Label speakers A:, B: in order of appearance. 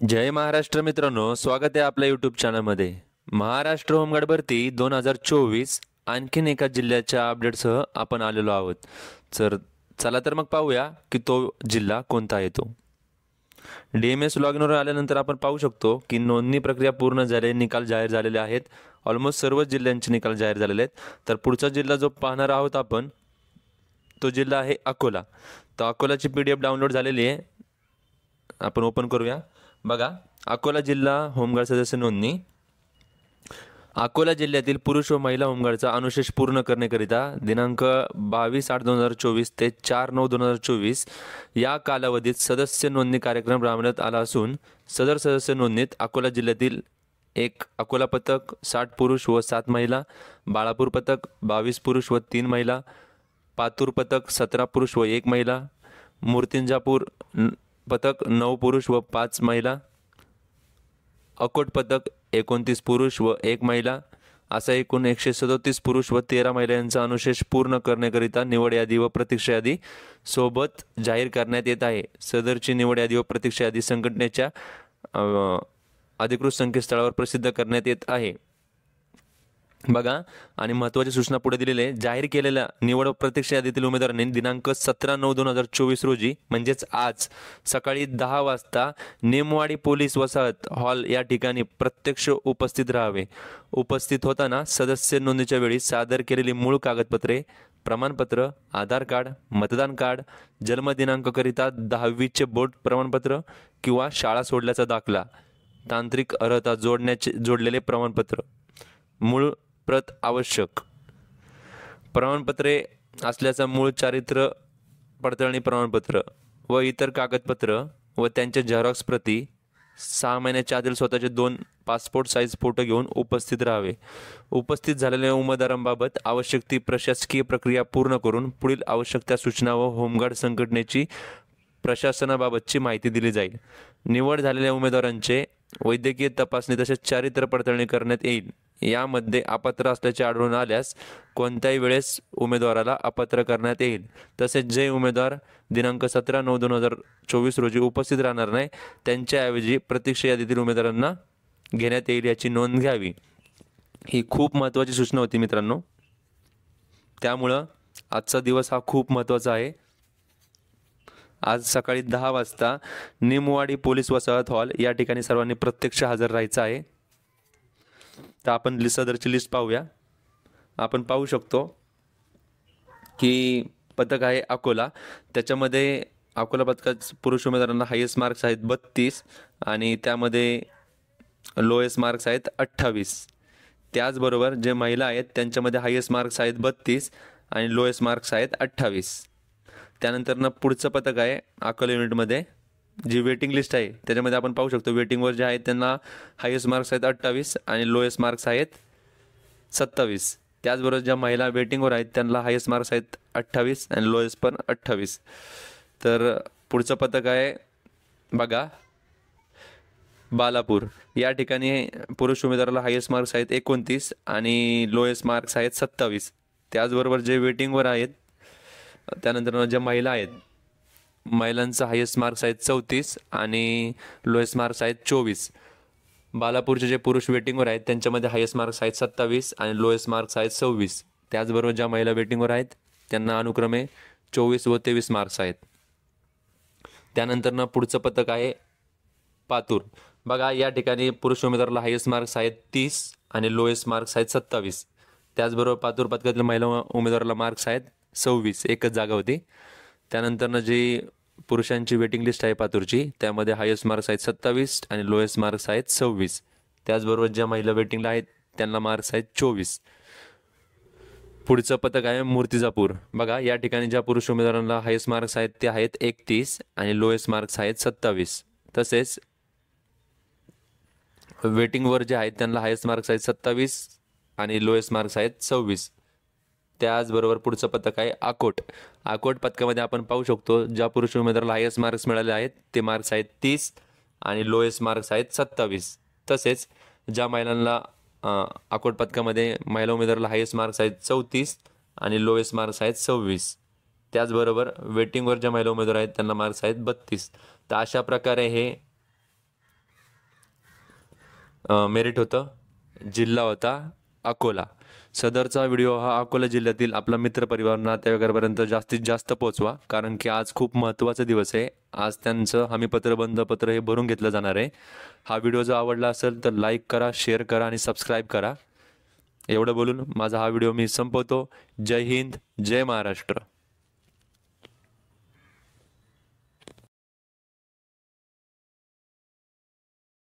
A: जय महाराष्ट्र मित्रांनो, स्वागत आहे आपल्या यूट्यूब चॅनलमध्ये. महाराष्ट्र होमगार्ड भरती 2024 आणखीन एका जिल्ह्याच्या अपडेटसह आपण आलेलो आहोत. तर चला तर मग पाहूया की तो जिल्हा कोणता आहे. तो DMS लॉग इनवर आल्यानंतर आपण पाहू शकतो की नोंदणी प्रक्रिया पूर्ण झाली, निकाल जाहीर झालेले आहेत. ऑलमोस्ट सर्वच जिल्ह्यांचे निकाल जाहीर झालेले आहेत. तर पुढचा जिल्हा जो पाहणार आहोत आपण, तो जिल्हा आहे अकोला. तर अकोलाची PDF डाउनलोड झालेली आहे, आपण ओपन करूया. बघा, अकोला जिल्हा होमगार्ड सदस्य नोंदणी. अकोला जिल्ह्यातील पुरुष व महिला होमगार्डचा अनुशेष पूर्ण करण्याकरिता दिनांक 22/8/2024 ते 4/9/2024 या कालावधीत सदस्य नोंदणी कार्यक्रम राबवण्यात आला असून सदर सदस्य नोंदणीत अकोला जिल्ह्यातील 1 अकोला पथक 60 पुरुष व 7 महिला, बाळापूर पथक 22 पुरुष व 3 महिला, पातूर पथक 17 पुरुष व 1 महिला, मूर्तिंजापूर पथक 9 पुरुष व 5 महिला, अकोट पथक 29 पुरुष व 1 महिला, असा एकूण 137 पुरुष व 13 महिला यांचा अनुशेष पूर्ण करण्याकरिता निवड यादी व प्रतीक्षा यादी सोबत जाहीर करण्यात येत आहे. सदरची निवड यादी व प्रतीक्षा यादी संघटनेच्या अधिकृत संकेतस्थळावर प्रसिद्ध करण्यात येत आहे. बघा, आणि महत्त्वाची सूचना पुढे दिलेली आहे. जाहीर केलेल्या निवड व प्रतीक्षा यादीतील उमेदवारांनी दिनांक 17/9/2024 रोजी म्हणजेच आज सकाळी 10 वाजता नेमवाडी पोलीस वसाहत हॉल या ठिकाणी प्रत्यक्ष उपस्थित राहावे. उपस्थित होताना सदस्य नोंदणीच्या वेळी सादर केलेली मूळ कागदपत्रे, प्रमाणपत्र, आधार कार्ड, मतदान कार्ड, जन्मदिनांकाकरिता 10वीचे बोर्ड प्रमाणपत्र किंवा शाळा सोडल्याचा दाखला, तांत्रिक अर्हता जोडलेले प्रमाणपत्र, मूळ प्रत आवश्यक, प्रमाणपत्रे असल्याचा मूळ चारित्र्य पडताळणी प्रमाणपत्र व इतर कागदपत्र व त्यांच्या झेरॉक्स प्रती, 6 महिन्याच्या आतील स्वतःचे 2 पासपोर्ट साईज फोटो घेऊन उपस्थित राहावे. उपस्थित झालेल्या उमेदवारांबाबत आवश्यक ती प्रशासकीय प्रक्रिया पूर्ण करून पुढील आवश्यक त्या सूचना व होमगार्ड संघटनेची प्रशासनाबाबतची माहिती दिली जाईल. निवड झालेल्या उमेदवारांचे वैद्यकीय तपासणी तसेच चारित्र्य पडताळणी करण्यात येईल. यामध्ये अपात्र असल्याचे आढळून आल्यास कोणत्याही वेळेस उमेदवाराला अपात्र करण्यात येईल. तसेच जे उमेदवार दिनांक 17/9/2024 रोजी उपस्थित राहणार नाही त्यांच्याऐवजी प्रतीक्षा यादीतील उमेदवारांना घेण्यात येईल, याची नोंद घ्यावी. ही खूप महत्त्वाची सूचना होती मित्रांनो. त्यामुळं आजचा दिवस हा खूप महत्त्वाचा आहे. आज सकाळी 10 वाजता निमवाडी पोलीस वसाहत हॉल या ठिकाणी सर्वांनी प्रत्यक्ष हजर राहायचं आहे. तर आपण सदरची लिस्ट पाहूया. आपण पाहू शकतो की पथक आहे अकोला. त्याच्यामध्ये अकोला पथकात पुरुष उमेदवारांना हायेस्ट मार्क्स आहेत 32 आणि त्यामध्ये लोएस्ट मार्क्स आहेत 28. त्याचबरोबर जे महिला आहेत त्यांच्यामध्ये हायेस्ट मार्क्स आहेत 32 आणि लोएस्ट मार्क्स आहेत 28. त्यानंतर पुढचं पथक आहे अकोला युनिटमध्ये जी वेटिंग लिस्ट आहे त्याच्यामध्ये आपण पाहू शकतो वेटिंगवर जे आहेत त्यांना हायेस्ट मार्क्स आहेत 28 आणि लोएस्ट मार्क्स आहेत 27. त्याचबरोबर ज्या महिला वेटिंगवर आहेत त्यांना हायेस्ट मार्क्स आहेत 28 आणि लोएस्ट पण 28. तर पुढचं पथक आहे बघा बालापूर. या ठिकाणी पुरुष उमेदवाराला हायेस्ट मार्क्स आहेत 29 आणि लोएस्ट मार्क्स आहेत 27. त्याचबरोबर जे वेटिंगवर आहेत त्यानंतर ज्या महिला आहेत महिलांचा हायेस्ट मार्क्स आहेत 34 आणि लोएस्ट मार्क्स आहेत 24. बालापूरचे जे पुरुष वेटिंगवर आहेत त्यांच्यामध्ये हायेस्ट मार्क्स आहेत 27 आणि लोएस्ट मार्क्स आहेत 26. त्याचबरोबर ज्या महिला वेटिंगवर आहेत त्यांना अनुक्रमे 24 व 23 मार्क्स आहेत. त्यानंतर पुढचं पथक आहे पातूर. बघा, या ठिकाणी पुरुष उमेदवाराला हायेस्ट मार्क्स आहेत 30 आणि लोएस्ट मार्क्स आहेत 27. त्याचबरोबर पातूर पथकातील महिला उमेदवाराला मार्क्स आहेत 26, एकच जागा होती. त्यानंतर जी पुरुषांची वेटिंग लिस्ट आहे पातूरची त्यामध्ये हायेस्ट मार्क्स आहेत 27 आणि लोएस्ट मार्क्स आहेत 26. त्याचबरोबर ज्या महिला वेटिंगला आहेत त्यांना मार्क्स आहेत 24. पुढचं पथक आहे मूर्तिजापूर. बघा, या ठिकाणी ज्या पुरुष उमेदवारांना हायेस्ट मार्क्स आहेत ते आहेत 31 आणि लोएस्ट मार्क्स आहेत 27. तसेच वेटिंगवर जे आहेत त्यांना हायेस्ट मार्क्स आहेत 27 आणि लोएस्ट मार्क्स आहेत 26. त्याचबरोबर पुढचं पथक आहे अकोट. अकोट पथकामध्ये आपण पाहू शकतो ज्या पुरुष उमेदवाराला हायेस्ट मार्क्स मिळाले आहेत ते मार्क्स आहेत 30 आणि लोएस्ट मार्क्स आहेत 27. तसेच ज्या महिलांना अकोट पथकामध्ये महिला उमेदवाराला हायेस्ट मार्क्स आहेत 34 आणि लोएस्ट मार्क्स आहेत 26. त्याचबरोबर वेटिंगवर ज्या महिला उमेदवार आहेत त्यांना मार्क्स आहेत 32. तर अशा प्रकारे हे मेरिट होतं. जिल्हा होता अकोला. सदरचा व्हिडिओ हा अकोला जिल्ह्यातील आपला मित्रपरिवार नातेवाईकांपर्यंत जास्तीत जास्त पोहोचवा, कारण की आज खूप महत्त्वाचा दिवस आहे. आज त्यांचं हमीपत्र बंधपत्र हे भरून घेतलं जाणार आहे. हा व्हिडिओ जर आवडला असेल तर लाईक करा, शेअर करा आणि सबस्क्राईब करा. एवढं बोलून माझा हा व्हिडिओ मी संपवतो. जय हिंद, जय महाराष्ट्र.